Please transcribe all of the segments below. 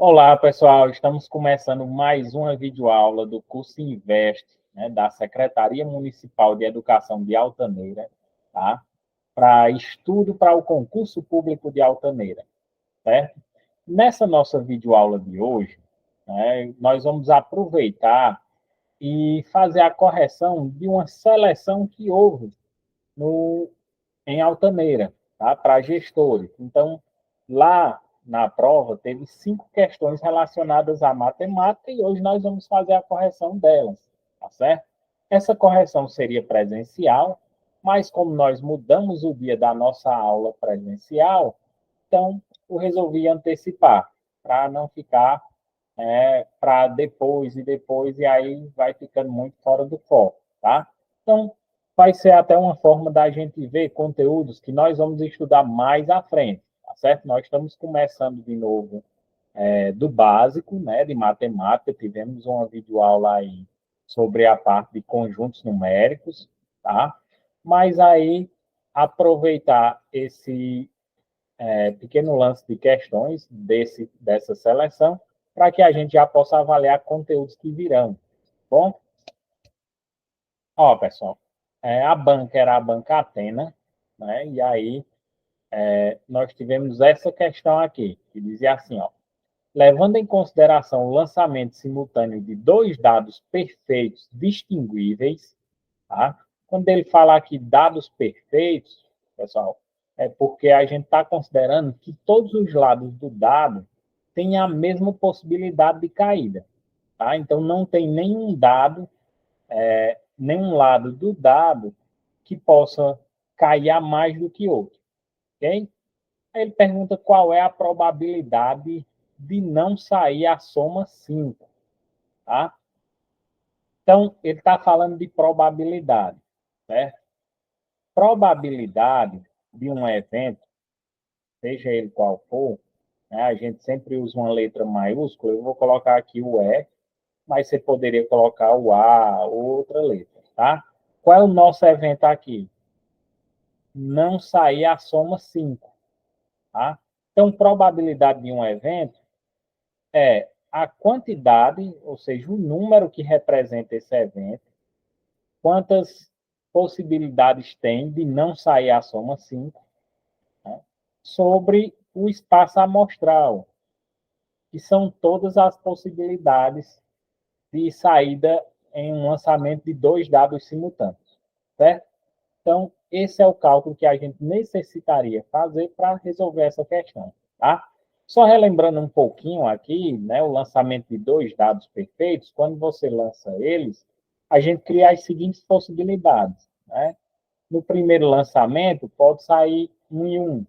Olá, pessoal. Estamos começando mais uma videoaula do curso Investe, né, da Secretaria Municipal de Educação de Altaneira, tá? Para estudo para o concurso público de Altaneira, certo? Nessa nossa videoaula de hoje, né, nós vamos aproveitar e fazer a correção de uma seleção que houve no, em Altaneira, tá? Para gestores. Então, lá na prova, teve 5 questões relacionadas à matemática e hoje nós vamos fazer a correção delas, tá certo? Essa correção seria presencial, mas como nós mudamos o dia da nossa aula presencial, então eu resolvi antecipar, para não ficar para depois, e aí vai ficando muito fora do foco, tá? Então, vai ser até uma forma da gente ver conteúdos que nós vamos estudar mais à frente, tá certo? Nós estamos começando de novo do básico, né, de matemática, tivemos uma videoaula aí sobre a parte de conjuntos numéricos, tá? Mas aí, aproveitar esse pequeno lance de questões dessa seleção, para que a gente já possa avaliar conteúdos que virão. Bom, ó, pessoal, a banca era a banca Atena, né? E aí nós tivemos essa questão aqui, que dizia assim, ó, levando em consideração o lançamento simultâneo de dois dados perfeitos distinguíveis, tá? Quando ele fala aqui dados perfeitos, pessoal, é porque a gente está considerando que todos os lados do dado têm a mesma possibilidade de caída, tá? Então, não tem nenhum lado do dado que possa cair a mais do que outro, ok? Aí ele pergunta qual é a probabilidade de não sair a soma 5, tá? Então, ele está falando de probabilidade, certo? Probabilidade de um evento, seja ele qual for, né, a gente sempre usa uma letra maiúscula, eu vou colocar aqui o E, mas você poderia colocar o A ou outra letra, tá? Qual é o nosso evento aqui? Não sair a soma 5, tá? Então, probabilidade de um evento é a quantidade, ou seja, o número que representa esse evento, quantas possibilidades tem de não sair a soma 5, né, sobre o espaço amostral, que são todas as possibilidades de saída em um lançamento de dois dados simultâneos, certo? Então, esse é o cálculo que a gente necessitaria fazer para resolver essa questão, tá? Só relembrando um pouquinho aqui, né, o lançamento de dois dados perfeitos, quando você lança eles, a gente cria as seguintes possibilidades, né? No primeiro lançamento, pode sair 1 e 1,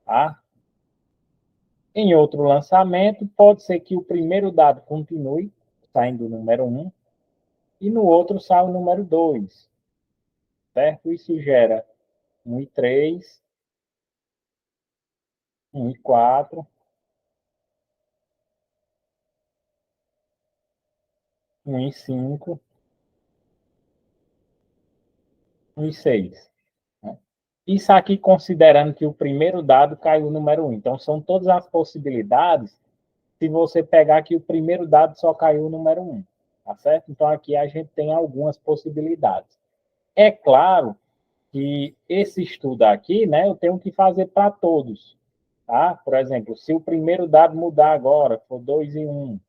tá? Em outro lançamento, pode ser que o primeiro dado continue saindo o número 1 e no outro sai o número 2, certo? Isso gera 1 e 3, 1 e 4, 1 e 5, 1 e 6. Né? Isso aqui considerando que o primeiro dado caiu o número 1. Então, são todas as possibilidades se você pegar que o primeiro dado só caiu o número 1. Tá certo? Então, aqui a gente tem algumas possibilidades. É claro que esse estudo aqui, né, eu tenho que fazer para todos, tá? Por exemplo, se o primeiro dado mudar agora, for 2 e 1,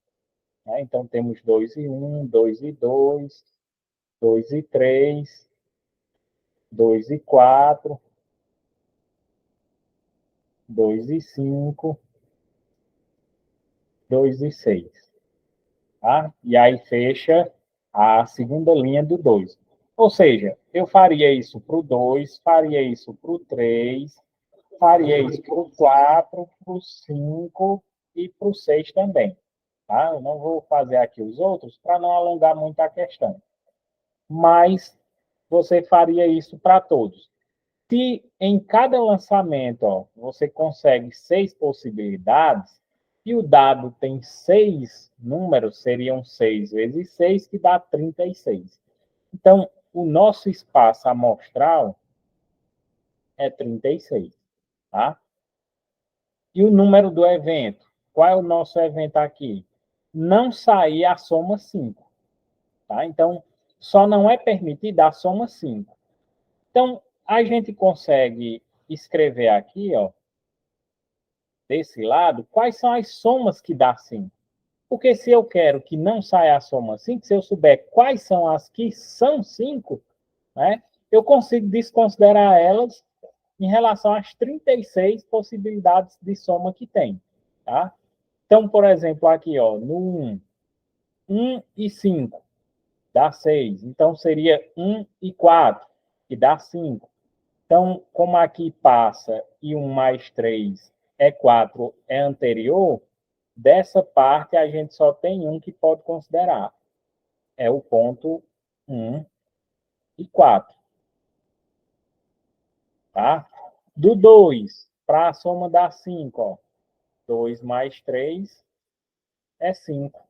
né, então temos 2 e 1, 2 e 2, 2 e 3, 2 e 4, 2 e 5, 2 e 6, tá? E aí fecha a segunda linha do 2. Ou seja, eu faria isso para o 2, faria isso para o 3, faria isso para o 4, para o 5 e para o 6 também. Tá? Eu não vou fazer aqui os outros para não alongar muito a questão. Mas você faria isso para todos. Se em cada lançamento você consegue 6 possibilidades, e o dado tem 6 números, seriam 6 vezes 6, que dá 36. Então, o nosso espaço amostral é 36. Tá? E o número do evento? qual é o nosso evento aqui? Não sair a soma 5. Tá? Então, só não é permitida a soma 5. Então, a gente consegue escrever aqui, ó, desse lado, quais são as somas que dá 5. Porque se eu quero que não saia a soma 5, se eu souber quais são as que são 5, né, eu consigo desconsiderar elas em relação às 36 possibilidades de soma que tem. Tá? Então, por exemplo, aqui, ó, no 1 e 5 dá 6. Então, seria 1 e 4, que dá 5. Então, como aqui passa e 1 mais 3 é 4, é anterior, dessa parte a gente só tem um que pode considerar. É o ponto 1 e 4. Tá? Do 2 para a soma dar 5, ó. 2 mais 3 é 5.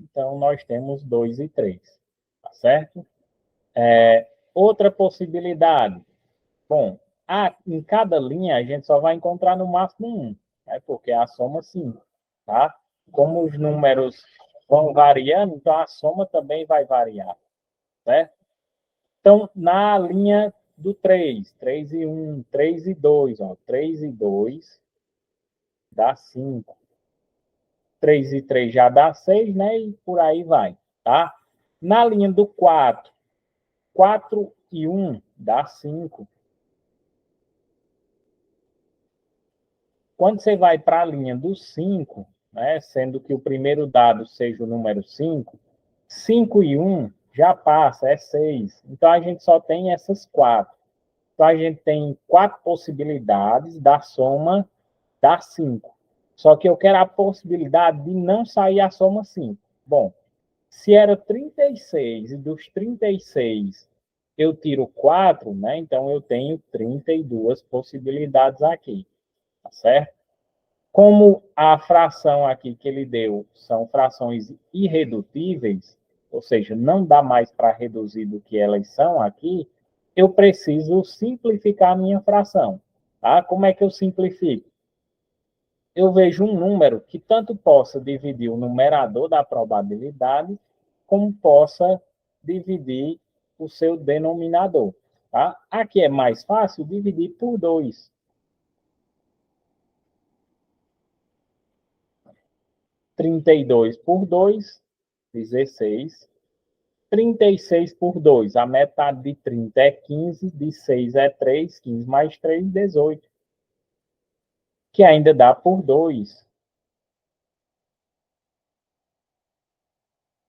Então, nós temos 2 e 3. Tá certo? Outra possibilidade. Bom, em cada linha a gente só vai encontrar no máximo 1, né? Porque é a soma 5. Tá? Como os números vão variando, então a soma também vai variar. Certo? Então, na linha do 3, 3 e 1, 3 e 2, ó, 3 e 2 dá 5. 3 e 3 já dá 6, né? E por aí vai, tá? Na linha do 4, 4 e 1 dá 5. Quando você vai para a linha do 5, né, sendo que o primeiro dado seja o número 5, 5 e 1 já passa, é 6. Então, a gente só tem essas 4. Então, a gente tem 4 possibilidades da soma dá 5. Só que eu quero a possibilidade de não sair a soma 5. Bom, se era 36 e dos 36 eu tiro 4, né? Então eu tenho 32 possibilidades aqui, tá certo? Como a fração aqui que ele deu são frações irredutíveis, ou seja, não dá mais para reduzir do que elas são aqui, eu preciso simplificar a minha fração. Tá? Como é que eu simplifico? Eu vejo um número que tanto possa dividir o numerador da probabilidade, como possa dividir o seu denominador. Tá? Aqui é mais fácil dividir por 2. 32 por 2, 16. 36 por 2, a metade de 30 é 15, de 6 é 3, 15 mais 3, 18. Que ainda dá por 2.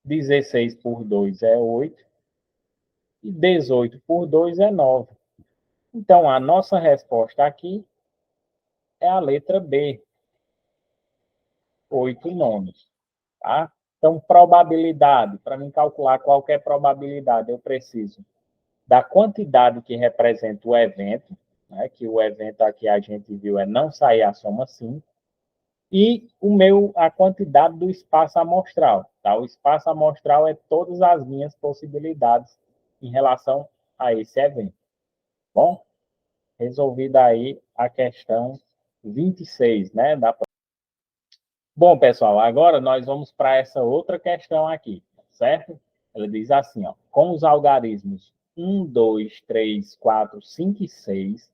16 por 2 é 8. E 18 por 2 é 9. Então, a nossa resposta aqui é a letra B, 8 nonos. Tá? Então, probabilidade. Para mim calcular qualquer probabilidade, eu preciso da quantidade que representa o evento, né? Que o evento aqui a gente viu é não sair a soma 5, e a quantidade do espaço amostral. Tá? O espaço amostral é todas as minhas possibilidades em relação a esse evento. Bom, resolvida aí a questão 26, né? Bom, pessoal, agora nós vamos para essa outra questão aqui, certo? Ela diz assim, ó, com os algarismos 1, 2, 3, 4, 5 e 6,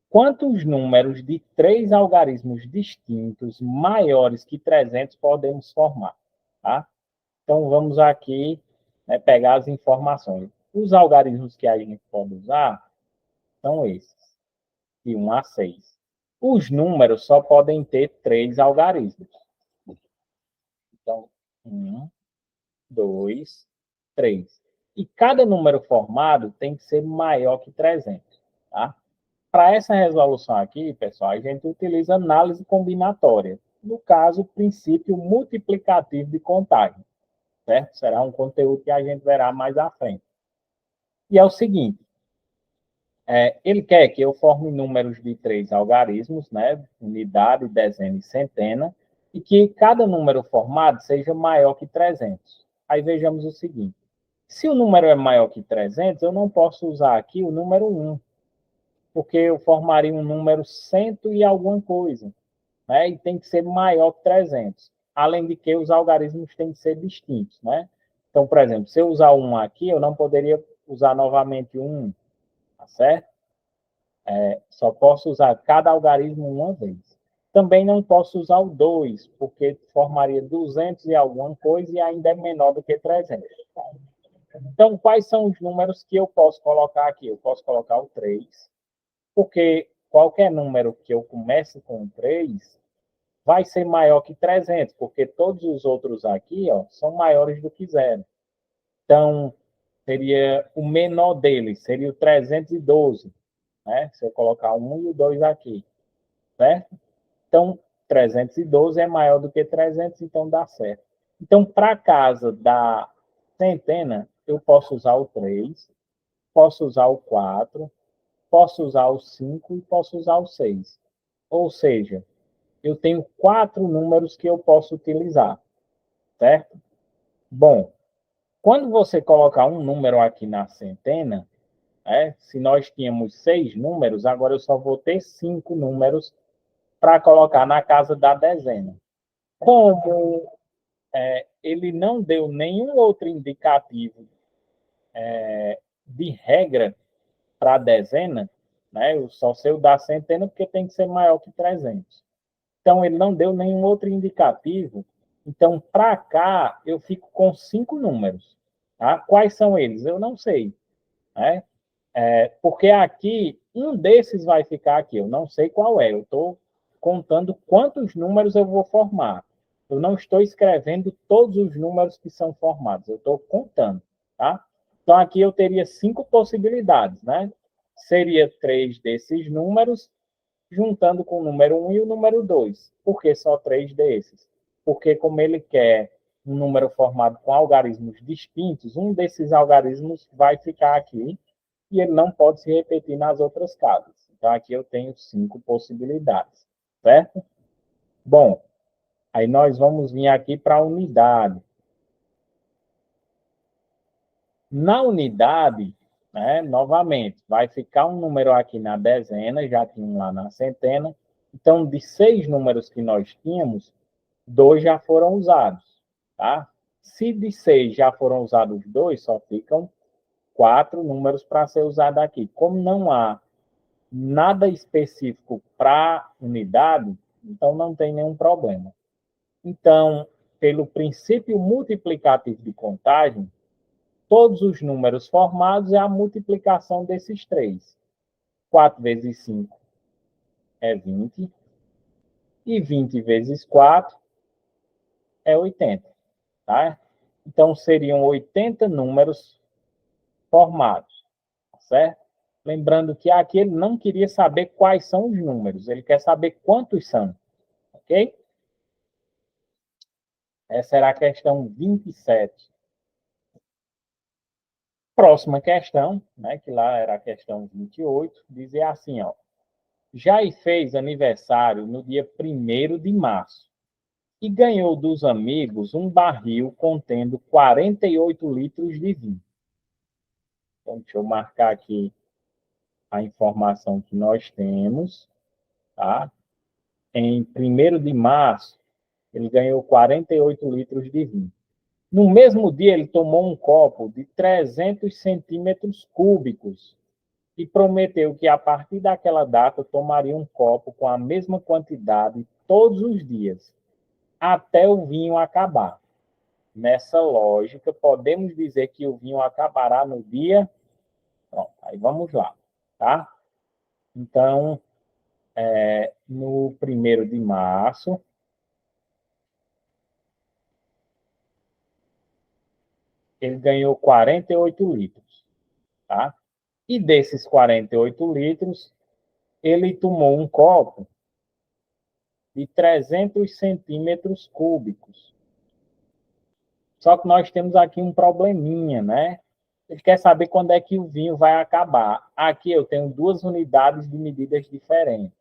quantos números de 3 algarismos distintos maiores que 300 podemos formar? Tá? Então, vamos aqui, né, pegar as informações. Os algarismos que a gente pode usar são esses, de 1 a 6. Os números só podem ter 3 algarismos. Então, 1, 2, 3. E cada número formado tem que ser maior que 300. Tá? Para essa resolução aqui, pessoal, a gente utiliza análise combinatória. No caso, o princípio multiplicativo de contagem. Certo? Será um conteúdo que a gente verá mais à frente. E é o seguinte, ele quer que eu forme números de 3 algarismos, né? Unidade, dezena e centena, e que cada número formado seja maior que 300. Aí vejamos o seguinte, se o número é maior que 300, eu não posso usar aqui o número 1, porque eu formaria um número 100 e alguma coisa, né? E tem que ser maior que 300. Além de que os algarismos têm que ser distintos, né? Então, por exemplo, se eu usar um aqui, eu não poderia usar novamente um, tá certo? Só posso usar cada algarismo uma vez. Também não posso usar o 2, porque formaria 200 e alguma coisa e ainda é menor do que 300. Então, quais são os números que eu posso colocar aqui? Eu posso colocar o 3, porque qualquer número que eu comece com 3 vai ser maior que 300, porque todos os outros aqui ó, são maiores do que zero. Então, seria o menor deles, seria o 312, né? Se eu colocar o 1 e o 2 aqui, certo? Então, 312 é maior do que 300, então dá certo. Então, para casa da centena, eu posso usar o 3, posso usar o 4, posso usar o 5 e posso usar o 6. Ou seja, eu tenho 4 números que eu posso utilizar, certo? Bom, quando você colocar um número aqui na centena, se nós tínhamos 6 números, agora eu só vou ter 5 números para colocar na casa da dezena. Como ele não deu nenhum outro indicativo de regra para a dezena, né? Eu só sei o da centena porque tem que ser maior que 300. Então, ele não deu nenhum outro indicativo. Então, para cá, eu fico com 5 números. Tá? Quais são eles? Eu não sei. Né? Porque aqui, um desses vai ficar aqui. Eu não sei qual é. Eu estou contando quantos números eu vou formar. Eu não estou escrevendo todos os números que são formados. Eu estou contando. Tá? Então, aqui eu teria 5 possibilidades. Né? Seria 3 desses números juntando com o número 1 e o número 2. Por que só 3 desses? Porque como ele quer um número formado com algarismos distintos, um desses algarismos vai ficar aqui e ele não pode se repetir nas outras casas. Então, aqui eu tenho 5 possibilidades, certo? Bom, aí nós vamos vir aqui para a unidade. Na unidade, né, novamente, vai ficar um número aqui na dezena, já tinha um lá na centena. Então, de 6 números que nós tínhamos, 2 já foram usados. Tá? Se de 6 já foram usados 2, só ficam 4 números para ser usado aqui. Como não há nada específico para unidade, então não tem nenhum problema. Então, pelo princípio multiplicativo de contagem, todos os números formados é a multiplicação desses 3. 4 vezes 5 é 20. E 20 vezes 4 é 80. Tá? Então, seriam 80 números formados. Certo? Lembrando que aqui ele não queria saber quais são os números. Ele quer saber quantos são. Ok? Essa era a questão 27. Próxima questão, né, que lá era a questão 28, dizia assim, ó. Jair fez aniversário no dia 1º de março e ganhou dos amigos um barril contendo 48 litros de vinho. Então, deixa eu marcar aqui a informação que nós temos. Tá? Em 1º de março, ele ganhou 48 litros de vinho. No mesmo dia, ele tomou um copo de 300 centímetros cúbicos e prometeu que, a partir daquela data, tomaria um copo com a mesma quantidade todos os dias, até o vinho acabar. Nessa lógica, podemos dizer que o vinho acabará no dia... Pronto, aí vamos lá, tá? Então, no 1º de março, ele ganhou 48 litros, tá? E desses 48 litros, ele tomou um copo de 300 centímetros cúbicos. Só que nós temos aqui um probleminha, né? Ele quer saber quando é que o vinho vai acabar. Aqui eu tenho 2 unidades de medidas diferentes.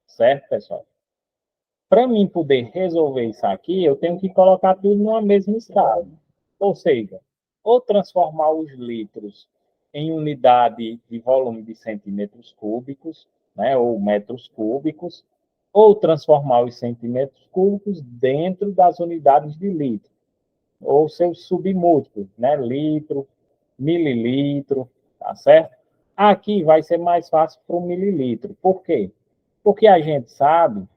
Certo, pessoal? Para mim poder resolver isso aqui, eu tenho que colocar tudo numa mesma escala. Ou seja, ou transformar os litros em unidade de volume de centímetros cúbicos, né, ou metros cúbicos, ou transformar os centímetros cúbicos dentro das unidades de litro, ou seus submúltiplos, né, litro, mililitro, tá certo? Aqui vai ser mais fácil para o mililitro. Por quê? Porque a gente sabe,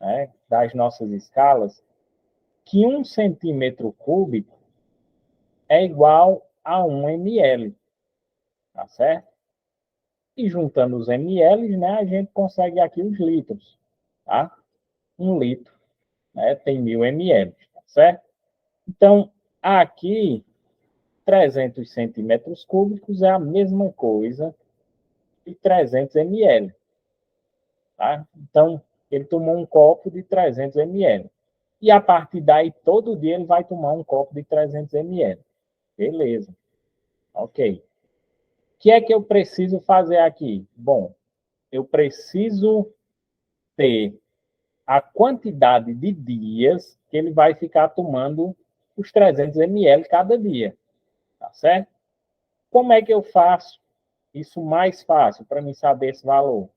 né, das nossas escalas, que 1 centímetro cúbico é igual a 1 ml, tá certo? E juntando os ml, né, a gente consegue aqui os litros, tá? 1 litro, né, tem 1000 ml, tá certo? Então, aqui, 300 centímetros cúbicos é a mesma coisa que 300 ml, tá? Então, ele tomou um copo de 300 ml. E a partir daí, todo dia ele vai tomar um copo de 300 ml. Beleza, ok. O que é que eu preciso fazer aqui? Bom, eu preciso ter a quantidade de dias que ele vai ficar tomando os 300 ml cada dia, tá certo? Como é que eu faço isso mais fácil para mim saber esse valor?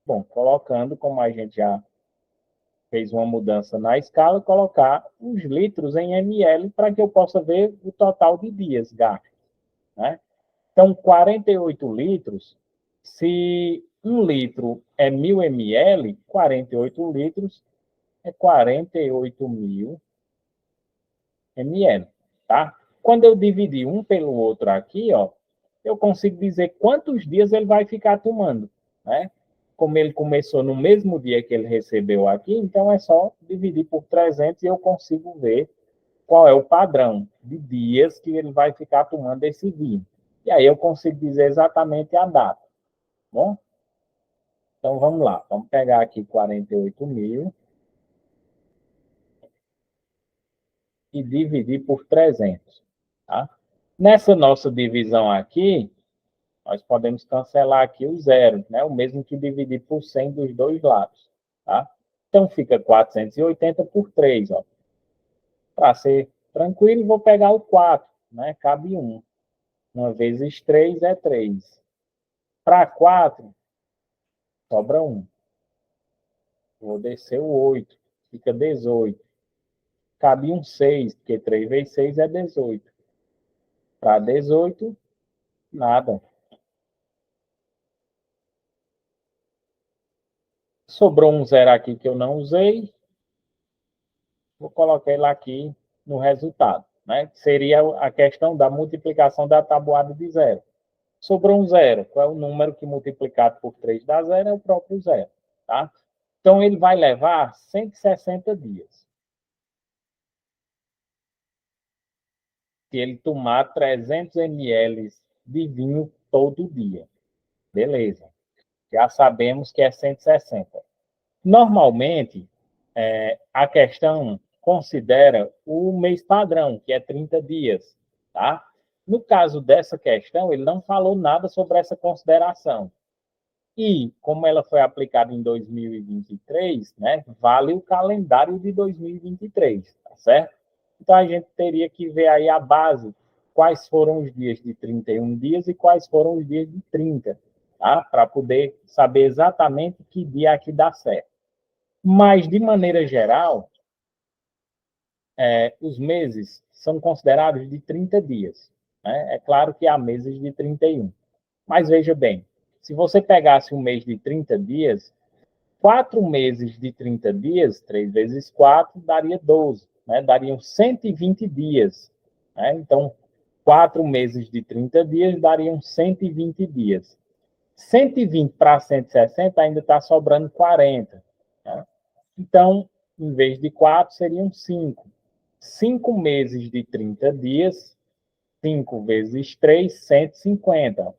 Bom, colocando, como a gente já fez uma mudança na escala, colocar os litros em ml para que eu possa ver o total de dias gastos, né? Então, 48 litros, se 1 litro é 1000 ml, 48 litros é 48.000 ml, tá? Quando eu dividir um pelo outro aqui, ó, eu consigo dizer quantos dias ele vai ficar tomando, né? Como ele começou no mesmo dia que ele recebeu aqui, então é só dividir por 300 e eu consigo ver qual é o padrão de dias que ele vai ficar tomando esse vinho. E aí eu consigo dizer exatamente a data, tá bom? Então vamos lá, vamos pegar aqui 48.000 e dividir por 300, tá? Nessa nossa divisão aqui, nós podemos cancelar aqui o zero, né? O mesmo que dividir por 100 dos dois lados, tá? Então fica 480 por 3, ó. Para ser tranquilo, vou pegar o 4, né? Cabe 1. 1 vezes 3 é 3. Para 4, sobra 1. Vou descer o 8, fica 18. Cabe um 6, porque 3 vezes 6 é 18. Para 18, nada. Sobrou um zero aqui que eu não usei. Vou colocar ele aqui no resultado, né? Seria a questão da multiplicação da tabuada de zero. Sobrou um zero. Qual é o número que multiplicado por 3 dá zero? É o próprio zero, tá? Então, ele vai levar 160 dias. Se ele tomar 300 ml de vinho todo dia. Beleza. Já sabemos que é 160. Normalmente, a questão considera o mês padrão, que é 30 dias, tá? No caso dessa questão, ele não falou nada sobre essa consideração. E, como ela foi aplicada em 2023, né, vale o calendário de 2023, tá certo? Então, a gente teria que ver aí a base, quais foram os dias de 31 dias e quais foram os dias de 30, tá? Para poder saber exatamente que dia aqui dá certo. Mas, de maneira geral, os meses são considerados de 30 dias. Né? É claro que há meses de 31. Mas veja bem, se você pegasse um mês de 30 dias, 4 meses de 30 dias, 3 vezes 4, daria 12. Né? Dariam 120 dias. Né? Então, 4 meses de 30 dias dariam 120 dias. 120 para 160 ainda está sobrando 40. Né? Então, em vez de 4, seriam 5. 5 meses de 30 dias, 5 vezes 3, 150.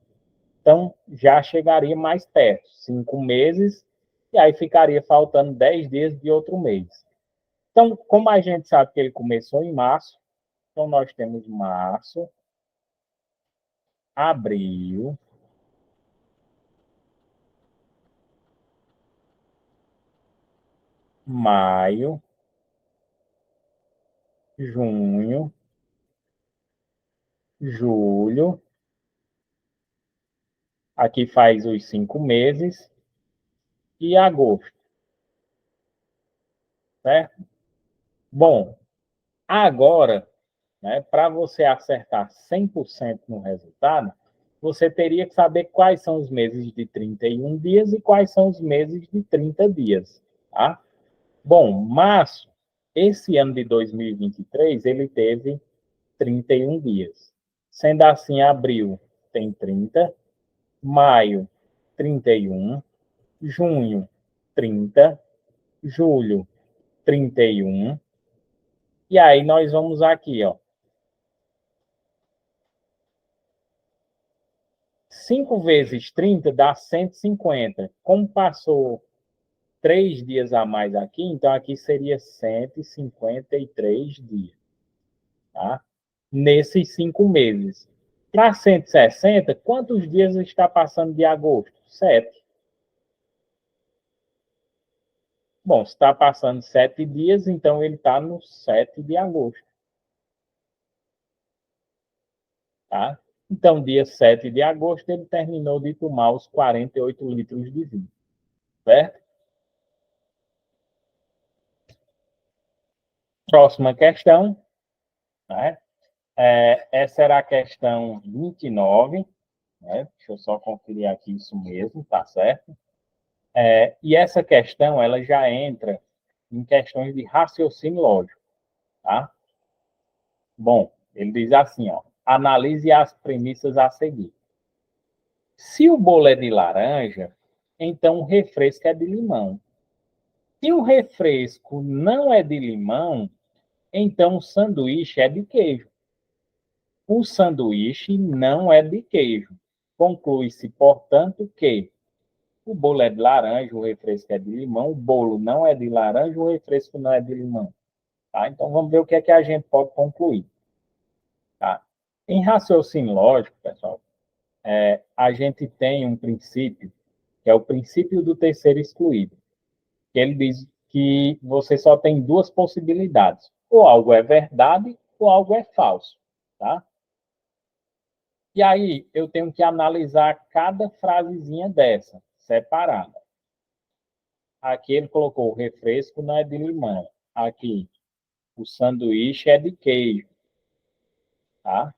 Então, já chegaria mais perto. 5 meses, e aí ficaria faltando 10 dias de outro mês. Então, como a gente sabe que ele começou em março, então nós temos março, abril, maio, junho, julho, Aqui faz os 5 meses e agosto, certo? Bom, agora, né, para você acertar 100% no resultado, você teria que saber quais são os meses de 31 dias e quais são os meses de 30 dias, tá? Bom, março, esse ano de 2023, ele teve 31 dias. Sendo assim, abril tem 30, maio, 31, junho, 30, julho, 31. E aí nós vamos aqui, ó. 5 vezes 30 dá 150. Como passou 3 dias a mais aqui, então aqui seria 153 dias, tá? Nesses 5 meses. Para 160, quantos dias está passando de agosto? 7. Bom, se está passando 7 dias, então ele está no 7 de agosto, tá? Então, dia 7 de agosto, ele terminou de tomar os 48 litros de vinho, certo? Próxima questão, né? Essa era a questão 29, né? Deixa eu só conferir aqui isso mesmo, tá certo? E essa questão, ela já entra em questões de raciocínio lógico, tá? Bom, ele diz assim, ó, analise as premissas a seguir. Se o bolo é de laranja, então o refresco é de limão. Se o refresco não é de limão, então o sanduíche é de queijo. O sanduíche não é de queijo. Conclui-se, portanto, que o bolo é de laranja, o refresco é de limão, o bolo não é de laranja, o refresco não é de limão. Tá? Então, vamos ver o que é que a gente pode concluir. Tá? Em raciocínio lógico, pessoal, a gente tem um princípio, que é o princípio do terceiro excluído, que ele diz que você só tem duas possibilidades. Ou algo é verdade, ou algo é falso. Tá? E aí, eu tenho que analisar cada frasezinha dessa, separada. Aqui ele colocou o refresco não é de limão. Aqui, o sanduíche é de queijo. Tá?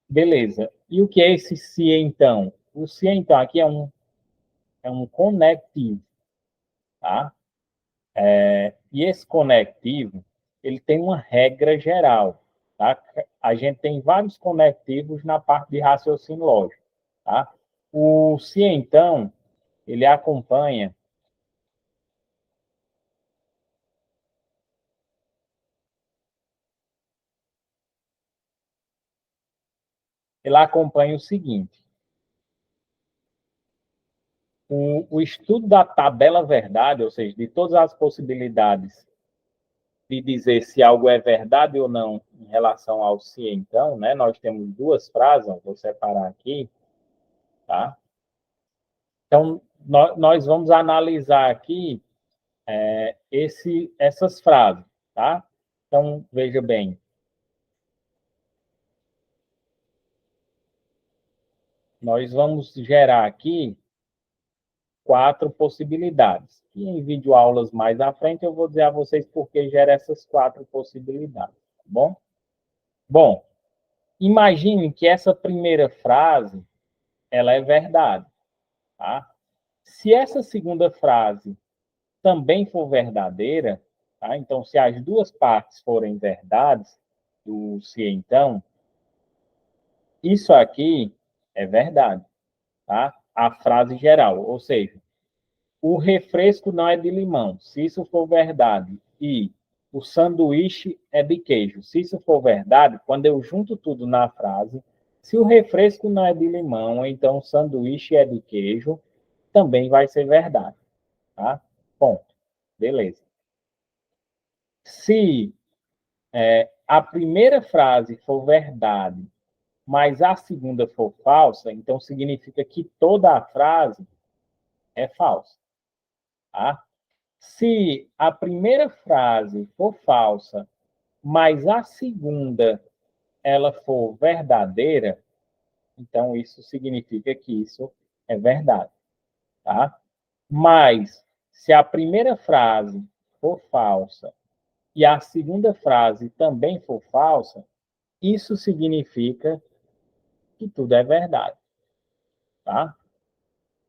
Beleza. E o que é esse se então? O se então aqui é um conectivo. Tá? E esse conectivo, ele tem uma regra geral. Tá? A gente tem vários conectivos na parte de raciocínio lógico. Tá? O se então, ele acompanha o seguinte: o estudo da tabela verdade, ou seja, de todas as possibilidades de dizer se algo é verdade ou não em relação ao se então, né? Nós temos duas frases, vou separar aqui, tá? Então, nós vamos analisar aqui essas frases, tá? Então, veja bem, nós vamos gerar aqui 4 possibilidades. E em videoaulas mais à frente eu vou dizer a vocês por que gera essas 4 possibilidades, tá bom? Bom, imagine que essa primeira frase, ela é verdade, tá? Se essa segunda frase também for verdadeira, tá? Então, se as duas partes forem verdades, do se então, isso aqui é verdade, tá? A frase geral, ou seja, o refresco não é de limão, se isso for verdade, e o sanduíche é de queijo, se isso for verdade, quando eu junto tudo na frase, se o refresco não é de limão, então o sanduíche é de queijo, também vai ser verdade, tá? Ponto. Beleza. Se a primeira frase for verdade, mas a segunda for falsa, então significa que toda a frase é falsa, tá? Se a primeira frase for falsa, mas a segunda ela for verdadeira, então isso significa que isso é verdade, tá? Mas, se a primeira frase for falsa e a segunda frase também for falsa, isso significa que tudo é verdade, tá?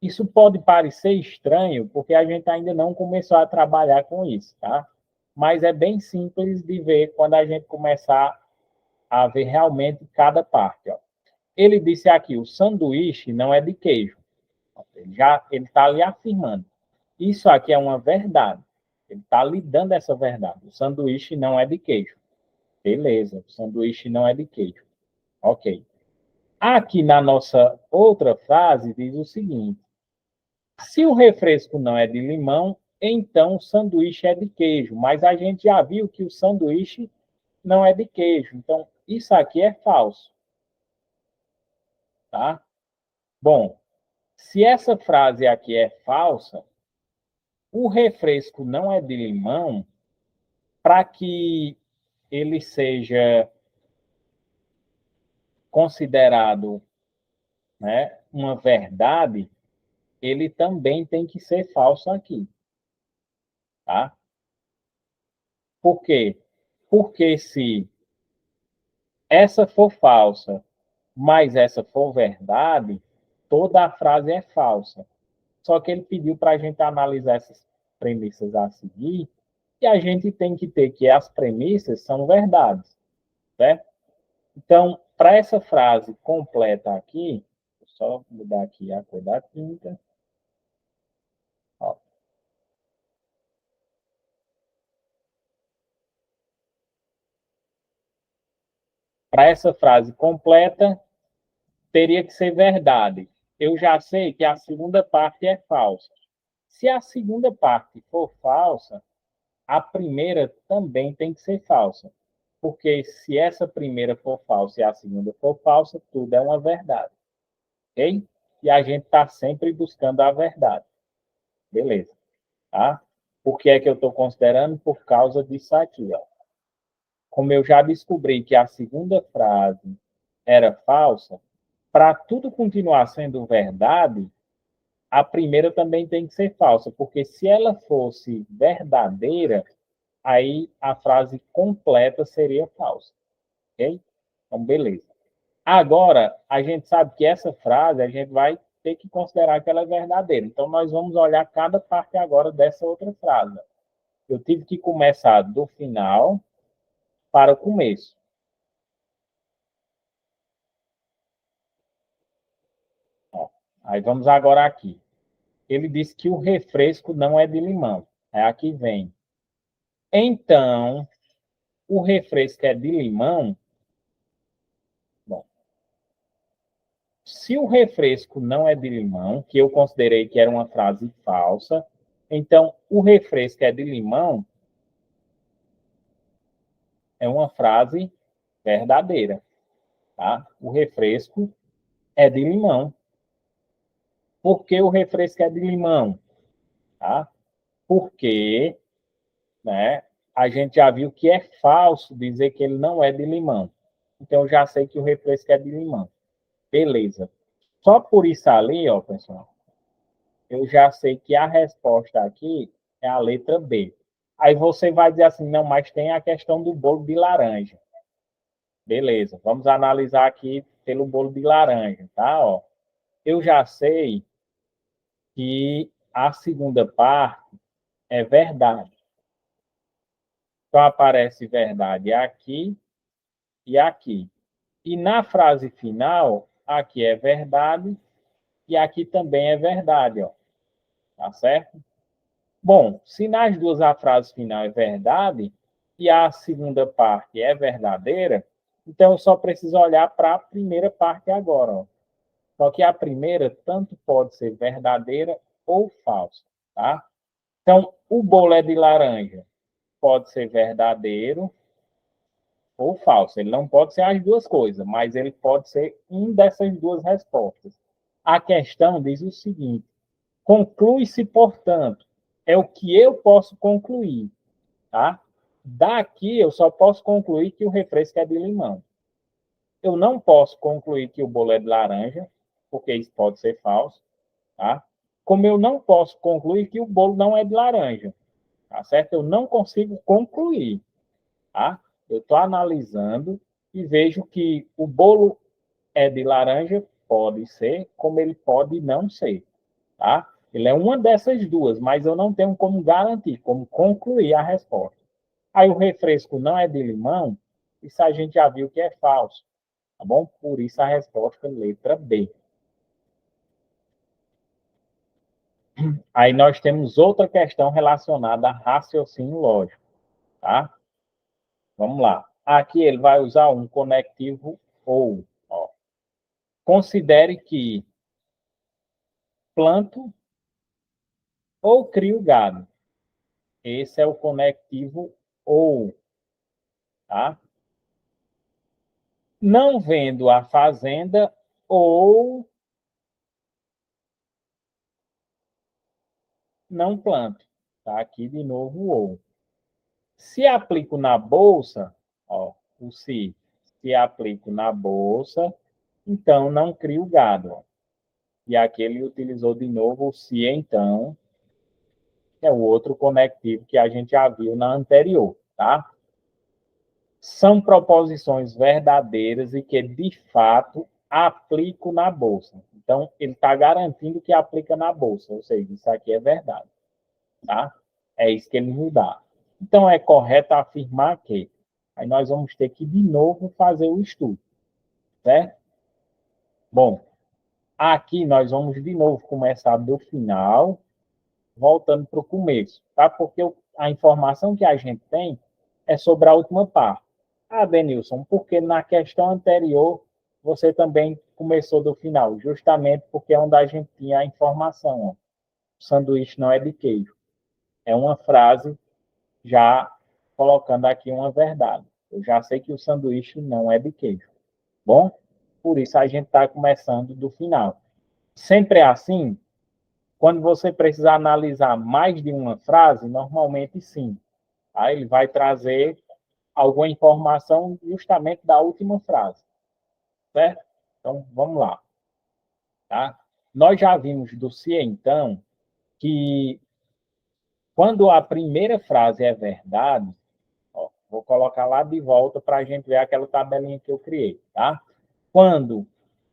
Isso pode parecer estranho, porque a gente ainda não começou a trabalhar com isso, tá? Mas é bem simples de ver quando a gente começar a ver realmente cada parte, ó. Ele disse aqui, o sanduíche não é de queijo. Ele está ali afirmando. Isso aqui é uma verdade. Ele está lhe dando essa verdade. O sanduíche não é de queijo. Beleza, o sanduíche não é de queijo. Ok. Aqui na nossa outra frase diz o seguinte: se o refresco não é de limão, então o sanduíche é de queijo. Mas a gente já viu que o sanduíche não é de queijo. Então, isso aqui é falso. Tá? Bom, se essa frase aqui é falsa, o refresco não é de limão, para que ele seja considerado, né, uma verdade, ele também tem que ser falso aqui. Tá? Por quê? Porque se essa for falsa, mas essa for verdade, toda a frase é falsa. Só que ele pediu para a gente analisar essas premissas a seguir, e a gente tem que ter que as premissas são verdades, certo? Então, para essa frase completa aqui, vou só mudar aqui a cor da tinta. Para essa frase completa, teria que ser verdade. Eu já sei que a segunda parte é falsa. Se a segunda parte for falsa, a primeira também tem que ser falsa. Porque se essa primeira for falsa e a segunda for falsa, tudo é uma verdade. Ok? E a gente está sempre buscando a verdade. Beleza. Tá? Por que é que eu estou considerando? Por causa disso aqui. Ó. Como eu já descobri que a segunda frase era falsa, para tudo continuar sendo verdade, a primeira também tem que ser falsa, porque se ela fosse verdadeira, aí a frase completa seria falsa. Ok? Então, beleza. Agora, a gente sabe que essa frase a gente vai ter que considerar que ela é verdadeira. Então, nós vamos olhar cada parte agora dessa outra frase. Eu tive que começar do final para o começo. Ó, aí vamos agora aqui. Ele disse que o refresco não é de limão. Aí aqui vem. Então, o refresco é de limão. Bom, se o refresco não é de limão, que eu considerei que era uma frase falsa, então o refresco é de limão é uma frase verdadeira, tá? O refresco é de limão. Por que o refresco é de limão? Tá? Porque, né, a gente já viu que é falso dizer que ele não é de limão. Então, eu já sei que o refresco é de limão. Beleza. Só por isso ali, ó, pessoal, eu já sei que a resposta aqui é a letra B. Aí você vai dizer assim, não, mas tem a questão do bolo de laranja. Beleza, vamos analisar aqui pelo bolo de laranja, tá? Ó, eu já sei que a segunda parte é verdade. Então, aparece verdade aqui e aqui. E na frase final, aqui é verdade e aqui também é verdade, ó. Tá certo? Bom, se nas duas a frase final é verdade e a segunda parte é verdadeira, então eu só preciso olhar para a primeira parte agora, ó. Só que a primeira tanto pode ser verdadeira ou falsa, tá? Então, o bolo é de laranja. Pode ser verdadeiro ou falso. Ele não pode ser as duas coisas, mas ele pode ser um dessas duas respostas. A questão diz o seguinte: conclui-se, portanto, é o que eu posso concluir, tá? Daqui eu só posso concluir que o refresco é de limão. eu não posso concluir que o bolo é de laranja, porque isso pode ser falso, tá? Como eu não posso concluir que o bolo não é de laranja, tá certo? Eu não consigo concluir, tá? Eu estou analisando e vejo que o bolo é de laranja, pode ser, como ele pode não ser, tá? Ele é uma dessas duas, mas eu não tenho como garantir, como concluir a resposta. Aí o refresco não é de limão, isso a gente já viu que é falso, tá bom? Por isso a resposta é letra B. Aí nós temos outra questão relacionada a raciocínio lógico, tá? Vamos lá. Aqui ele vai usar um conectivo ou. Ó. Considere que planto ou crio gado. Esse é o conectivo ou, tá? Não vendo a fazenda ou não planto. Tá aqui de novo o ou. Se aplico na bolsa, ó, o se aplico na bolsa, então não crio gado. Ó. E aqui ele utilizou de novo o se então, que é o outro conectivo que a gente já viu na anterior, tá? São proposições verdadeiras e que, de fato, aplico na bolsa. Então, ele está garantindo que aplica na bolsa, ou seja, isso aqui é verdade, tá? É isso que ele nos dá. Então, é correto afirmar que. Aí nós vamos ter que, de novo, fazer o estudo, certo? Bom, aqui nós vamos, de novo, começar do final, voltando para o começo, tá? Porque a informação que a gente tem é sobre a última parte. Ah, Denilson, porque na questão anterior você também começou do final, justamente porque é onde a gente tinha a informação. Ó. O sanduíche não é de queijo. É uma frase já colocando aqui uma verdade. Eu já sei que o sanduíche não é de queijo. Bom, por isso a gente está começando do final. Sempre é assim? Quando você precisar analisar mais de uma frase, normalmente sim. Aí ele vai trazer alguma informação justamente da última frase, certo? Então, vamos lá. Tá? Nós já vimos do se então que quando a primeira frase é verdade, ó, vou colocar lá de volta para a gente ver aquela tabelinha que eu criei, tá? Quando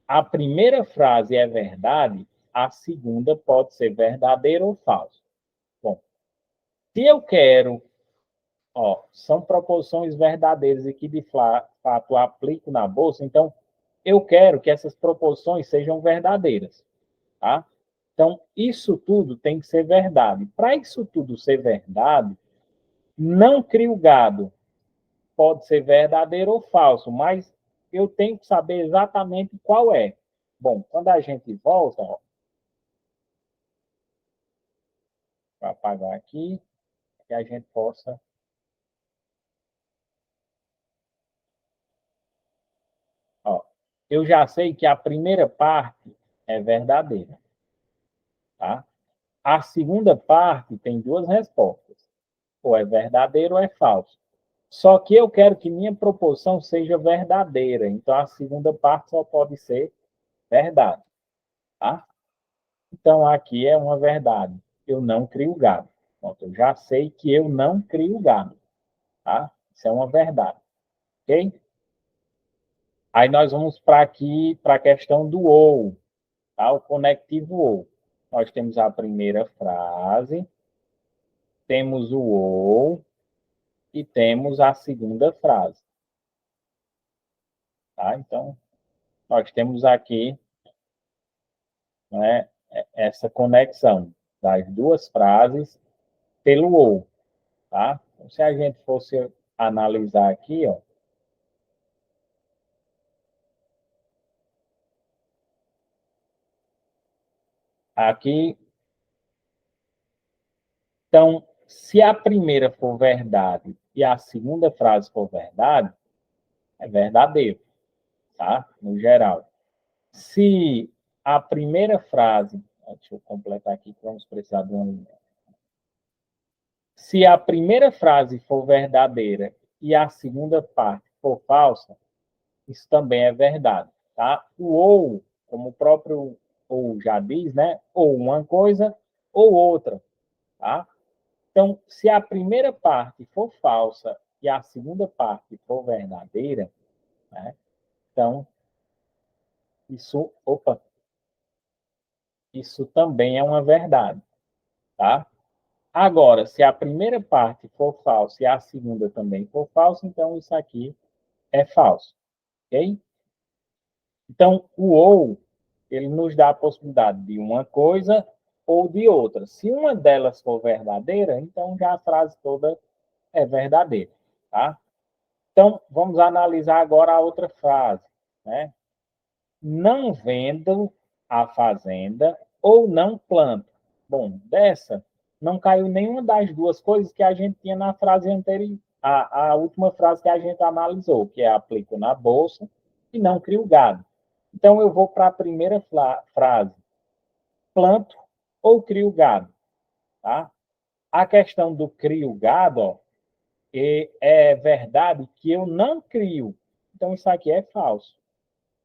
a primeira frase é verdade, a segunda pode ser verdadeira ou falsa. Bom, se eu quero, ó, são proposições verdadeiras e que de fato aplico na bolsa, então eu quero que essas proposições sejam verdadeiras, tá? Então, isso tudo tem que ser verdade. Para isso tudo ser verdade, não crio gado. Pode ser verdadeiro ou falso, mas eu tenho que saber exatamente qual é. Bom, quando a gente volta, ó, para apagar aqui, que a gente possa. Ó, eu já sei que a primeira parte é verdadeira, tá? A segunda parte tem duas respostas. Ou é verdadeiro ou é falso. Só que eu quero que minha proposição seja verdadeira. Então, a segunda parte só pode ser verdade. Tá? Então, aqui é uma verdade. Eu não crio gado. Pronto, eu já sei que eu não crio gado. Tá? Isso é uma verdade. Ok? Aí nós vamos para aqui, para a questão do ou. Tá? O conectivo ou. Nós temos a primeira frase, temos o ou e temos a segunda frase. Tá? Então, nós temos aqui, né, essa conexão das duas frases pelo ou. Tá? Então, se a gente fosse analisar aqui, ó, aqui, então, se a primeira for verdade e a segunda frase for verdade, é verdadeiro, tá? No geral. Se a primeira frase, deixa eu completar aqui, vamos precisar de uma linha. Se a primeira frase for verdadeira e a segunda parte for falsa, isso também é verdade, tá? O ou, como o próprio ou já diz, né? Ou uma coisa ou outra, tá? Então, se a primeira parte for falsa e a segunda parte for verdadeira, né? Então, isso também é uma verdade, tá? Agora, se a primeira parte for falsa e a segunda também for falsa, então isso aqui é falso, ok? Então, o ou, ele nos dá a possibilidade de uma coisa ou de outra. Se uma delas for verdadeira, então já a frase toda é verdadeira, tá? Então, vamos analisar agora a outra frase, né? Não vendo a fazenda ou não planto. Bom, dessa não caiu nenhuma das duas coisas que a gente tinha na frase anterior, a última frase que a gente analisou, que é aplico na bolsa e não crio gado. Então, eu vou para a primeira frase, planto ou crio gado, tá? A questão do crio gado, ó, é verdade que eu não crio. Então, isso aqui é falso,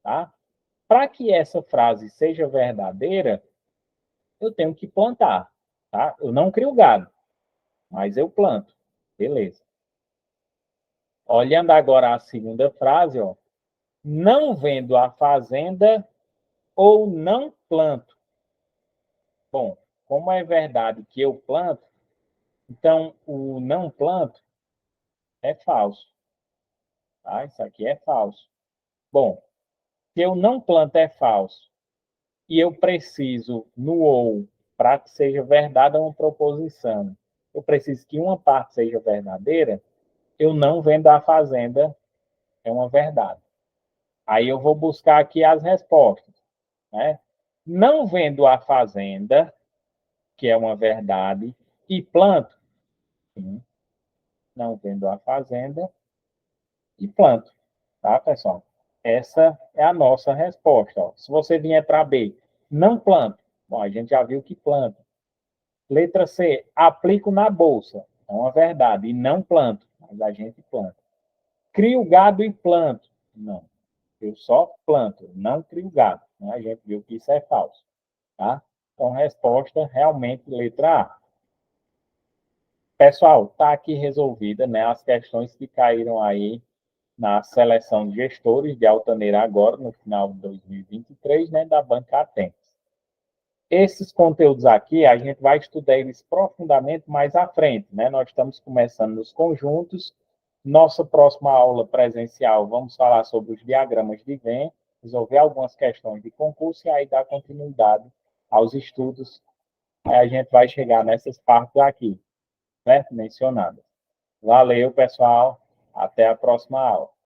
tá? Para que essa frase seja verdadeira, eu tenho que plantar, tá? Eu não crio gado, mas eu planto. Beleza. Olhando agora a segunda frase, ó, não vendo a fazenda ou não planto. Bom, como é verdade que eu planto, então o não planto é falso, tá? Isso aqui é falso. Bom, se eu não planto é falso e eu preciso no ou para que seja verdade uma proposição, eu preciso que uma parte seja verdadeira, eu não vendo a fazenda é uma verdade. Aí eu vou buscar aqui as respostas, né? Não vendo a fazenda, que é uma verdade, e planto, sim, não vendo a fazenda e planto, tá, pessoal? Essa é a nossa resposta. Ó. Se você vier para B, não planto. Bom, a gente já viu que planta. Letra C, aplico na bolsa. É uma verdade. E não planto, mas a gente planta. Crio gado e planto. Não. Eu só planto, não crio gado. Né? A gente viu que isso é falso. Tá? Então, resposta realmente letra A. Pessoal, está aqui resolvida, né? As questões que caíram aí na seleção de gestores de Altaneira agora, no final de 2023, né? Da Banca Atenas. Esses conteúdos aqui, a gente vai estudar eles profundamente mais à frente, né? Nós estamos começando nos conjuntos. Nossa próxima aula presencial, vamos falar sobre os diagramas de Venn, resolver algumas questões de concurso e aí dar continuidade aos estudos. Aí a gente vai chegar nessas partes aqui, né? Mencionadas. Valeu, pessoal. Até a próxima aula.